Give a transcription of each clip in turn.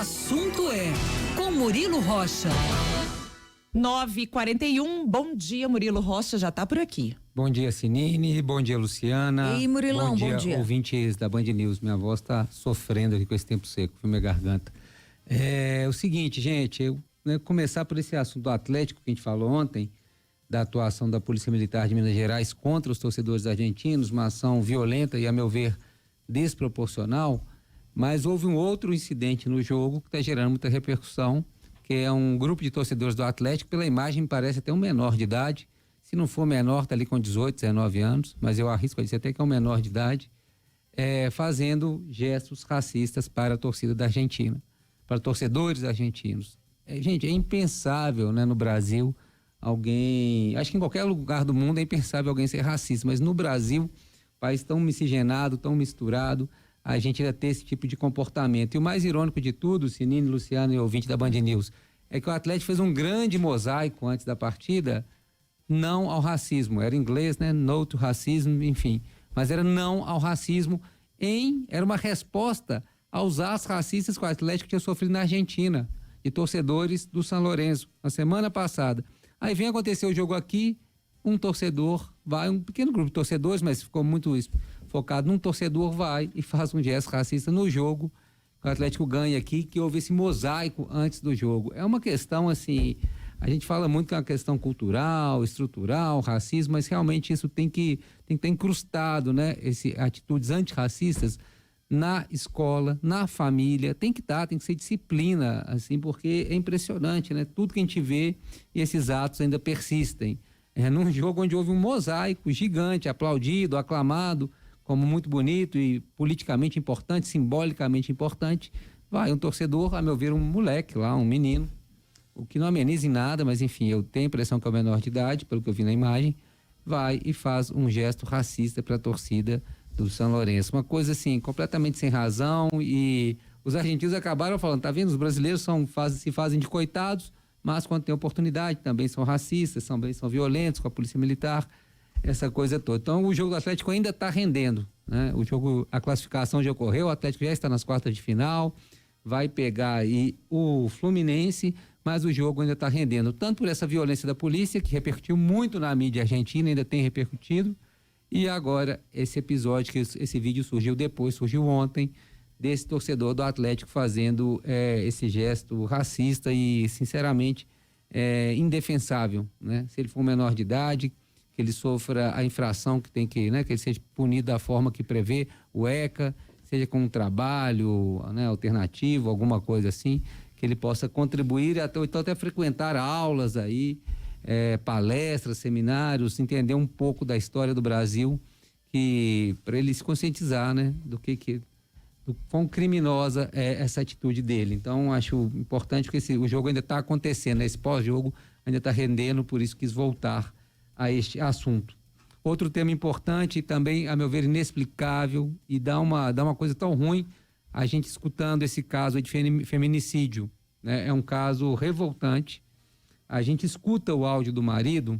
assunto é com Murilo Rocha. 9h41, bom dia, Murilo Rocha já tá por aqui. Bom dia, Sinine, bom dia, Luciana. Ei, Murilão, bom dia. Ouvintes da Band News, minha voz tá sofrendo aqui com esse tempo seco, foi minha garganta. É o seguinte, gente, começar por esse assunto do Atlético que a gente falou ontem, da atuação da Polícia Militar de Minas Gerais contra os torcedores argentinos, uma ação violenta e, a meu ver, desproporcional, mas houve um outro incidente no jogo que está gerando muita repercussão, que é um grupo de torcedores do Atlético, pela imagem parece até um menor de idade, se não for menor, tá ali com 18, 19 anos, mas eu arrisco a dizer até que é um menor de idade, fazendo gestos racistas para a torcida da Argentina, para torcedores argentinos. Gente, é impensável, né, no Brasil, alguém, acho que em qualquer lugar do mundo é impensável alguém ser racista, mas no Brasil, país tão miscigenado, tão misturado, a gente ainda ter esse tipo de comportamento. E o mais irônico de tudo, Sinine, Luciano e ouvinte da Band News, é que o Atlético fez um grande mosaico antes da partida, não ao racismo. Era em inglês, né? No to racism, enfim. Mas era não ao racismo era uma resposta aos atos racistas que o Atlético tinha sofrido na Argentina, de torcedores do São Lourenço, na semana passada. Aí vem acontecer o jogo aqui, um pequeno grupo de torcedores, mas ficou muito focado num torcedor, vai e faz um gesto racista no jogo, o Atlético ganha aqui, que houve esse mosaico antes do jogo. É uma questão assim, a gente fala muito que é uma questão cultural, estrutural, racismo, mas realmente isso tem que estar incrustado, né? Atitudes antirracistas na escola, na família, tem que ser disciplina, assim, porque é impressionante, né? Tudo que a gente vê e esses atos ainda persistem. Num jogo onde houve um mosaico gigante, aplaudido, aclamado, como muito bonito e politicamente importante, simbolicamente importante, vai um torcedor, a meu ver, um moleque lá, um menino, o que não ameniza em nada, mas enfim, eu tenho a impressão que é o menor de idade, pelo que eu vi na imagem, vai e faz um gesto racista para a torcida do São Lourenço. Uma coisa assim, completamente sem razão, e os argentinos acabaram falando, tá vendo? Os brasileiros se fazem de coitados, mas quando tem oportunidade também são racistas, também são violentos com a polícia militar, essa coisa toda. Então o jogo do Atlético ainda está rendendo, né? A classificação já ocorreu, o Atlético já está nas quartas de final, vai pegar aí o Fluminense, mas o jogo ainda está rendendo, tanto por essa violência da polícia, que repercutiu muito na mídia argentina, ainda tem repercutido, e agora esse episódio, que esse vídeo surgiu ontem, desse torcedor do Atlético fazendo esse gesto racista e, sinceramente, indefensável, né? Se ele for um menor de idade, que ele sofra a infração que tem que, né? Que ele seja punido da forma que prevê o ECA, seja com um trabalho, né, alternativo, alguma coisa assim, que ele possa contribuir, até frequentar aulas aí, palestras, seminários, entender um pouco da história do Brasil, para ele se conscientizar, né, do quão criminosa é essa atitude dele. Então, acho importante que o jogo ainda está acontecendo, né? Esse pós-jogo ainda está rendendo, por isso quis voltar a este assunto. Outro tema importante e também, a meu ver, inexplicável, e dá uma coisa tão ruim, a gente escutando esse caso de feminicídio, né? É um caso revoltante. A gente escuta o áudio do marido,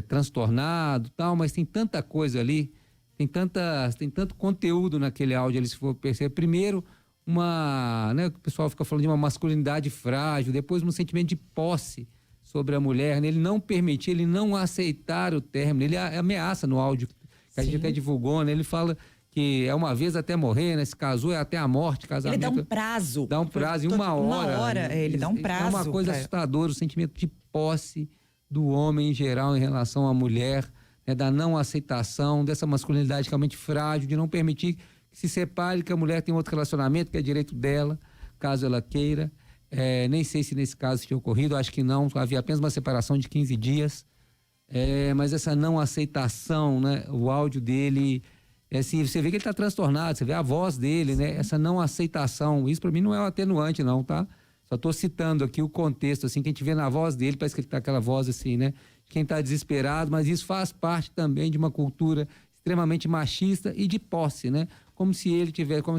transtornado, tal, mas tem tanta coisa ali, tem tanto conteúdo naquele áudio ali, se for perceber. Primeiro, né, o pessoal fica falando de uma masculinidade frágil, depois um sentimento de posse sobre a mulher, né? Ele não permitir, ele não aceitar o término, ele ameaça no áudio, que a gente até divulgou, né? Ele fala que é uma vez até morrer, né? Se casou, é até a morte, casamento. Ele dá um prazo. Dá um prazo, em uma hora. Ele dá um prazo. É uma coisa assustadora, o sentimento de posse do homem em geral em relação à mulher, né? Da não aceitação, dessa masculinidade realmente frágil, de não permitir que se separe, que a mulher tem outro relacionamento, que é direito dela, caso ela queira. Nem sei se nesse caso tinha ocorrido, acho que não, havia apenas uma separação de 15 dias, mas essa não aceitação, né? O áudio dele, assim, você vê que ele está transtornado, você vê a voz dele, né? Essa não aceitação, isso para mim não é um atenuante não, tá? Só estou citando aqui o contexto, assim, que a gente vê na voz dele, parece que ele tá aquela voz assim, né? De quem está desesperado, mas isso faz parte também de uma cultura extremamente machista e de posse, né? Como se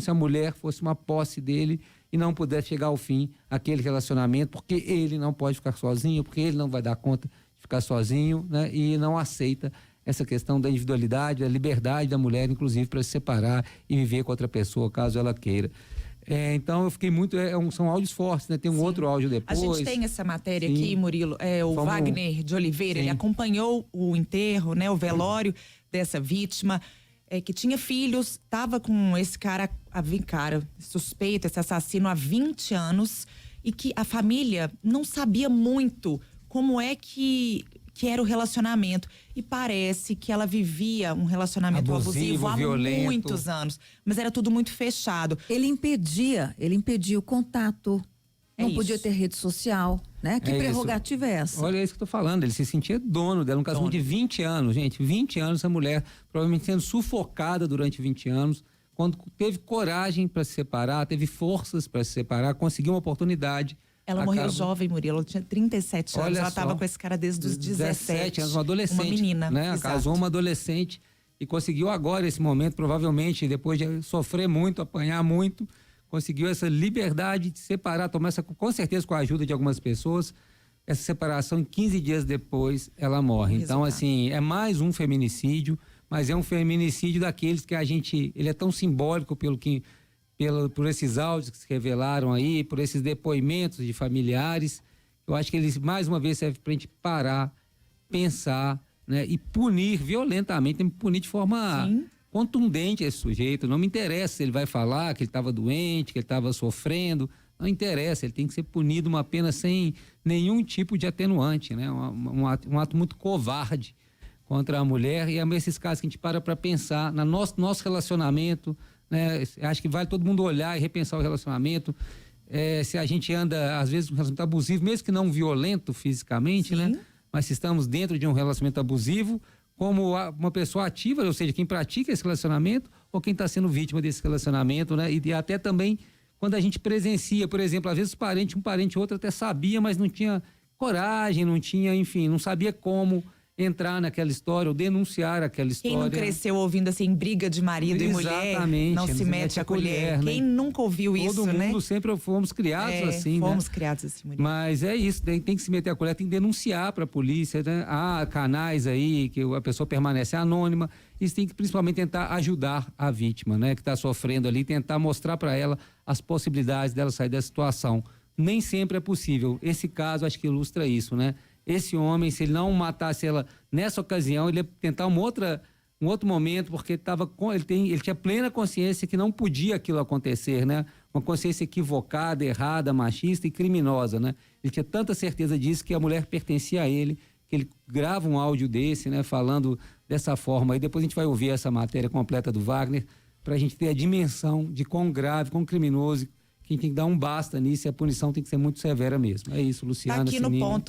a mulher fosse uma posse dele e não pudesse chegar ao fim aquele relacionamento, porque ele não pode ficar sozinho, porque ele não vai dar conta de ficar sozinho, né? E não aceita essa questão da individualidade, da liberdade da mulher, inclusive, para se separar e viver com outra pessoa, caso ela queira. Então eu fiquei muito. São áudios fortes, né? Tem um outro áudio A depois. gente tem essa matéria Sim. aqui, Murilo. O Vamos- Wagner de Oliveira, Sim. ele acompanhou o enterro, né? O velório dessa vítima, que tinha filhos, estava com esse cara suspeito, esse assassino há 20 anos, e que a família não sabia muito como é que era o relacionamento. E parece que ela vivia um relacionamento abusivo há violento. muitos anos. Mas era tudo muito fechado. Ele impedia o contato. É Não isso. podia ter rede social, né? Que É isso. prerrogativa é essa? Olha, é isso que eu tô falando. Ele se sentia dono dela. Um casamento de 20 anos, gente. 20 anos, essa mulher provavelmente sendo sufocada durante 20 anos. Quando teve coragem para se separar, teve forças para se separar, conseguiu uma oportunidade. Ela morreu jovem, Murilo. Ela tinha 37 anos. Olha Ela só. estava com esse cara desde os 17 anos, uma adolescente. Uma menina. Né? Exato. Casou uma adolescente e conseguiu agora esse momento, provavelmente, depois de sofrer muito, apanhar muito, conseguiu essa liberdade de separar, tomar essa, com certeza com a ajuda de algumas pessoas, essa separação, 15 dias depois ela morre. Então, assim, é mais um feminicídio, mas é um feminicídio daqueles que ele é tão simbólico por esses áudios que se revelaram aí, por esses depoimentos de familiares. Eu acho que eles, mais uma vez, serve para a gente parar, pensar, né, e punir violentamente, tem que punir de forma contundente esse sujeito. Não me interessa se ele vai falar que ele estava doente, que ele estava sofrendo, não interessa, ele tem que ser punido uma pena sem nenhum tipo de atenuante, né? Um ato muito covarde contra a mulher, e é esses casos que a gente para pensar no nosso relacionamento, né? Acho que vale todo mundo olhar e repensar o relacionamento. Se a gente anda, às vezes, um relacionamento abusivo, mesmo que não violento fisicamente, né? Mas se estamos dentro de um relacionamento abusivo, como uma pessoa ativa, ou seja, quem pratica esse relacionamento ou quem está sendo vítima desse relacionamento, né? E até também quando a gente presencia, por exemplo, às vezes um parente ou outro até sabia, mas não tinha coragem, não tinha, enfim, não sabia como entrar naquela história ou denunciar aquela história. Quem não cresceu ouvindo assim, briga de marido e mulher, não se mete a colher. Né? Quem nunca ouviu isso, né? Todo mundo sempre fomos criados assim, fomos né? criados assim, mulher. Mas é isso, tem que se meter a colher, tem que denunciar para a polícia, né? Há canais aí que a pessoa permanece anônima, e tem que principalmente tentar ajudar a vítima, né? Que está sofrendo ali, tentar mostrar para ela as possibilidades dela sair dessa situação. Nem sempre é possível. Esse caso acho que ilustra isso, né? Esse homem, se ele não matasse ela nessa ocasião, ele ia tentar um outro momento, porque ele tinha plena consciência que não podia aquilo acontecer, né? Uma consciência equivocada, errada, machista e criminosa, né? Ele tinha tanta certeza disso que a mulher pertencia a ele, que ele grava um áudio desse, né? Falando dessa forma. E depois a gente vai ouvir essa matéria completa do Wagner, para a gente ter a dimensão de quão grave, quão criminoso, que a gente tem que dar um basta nisso, e a punição tem que ser muito severa mesmo. É isso, Luciana. Tá aqui no ponto.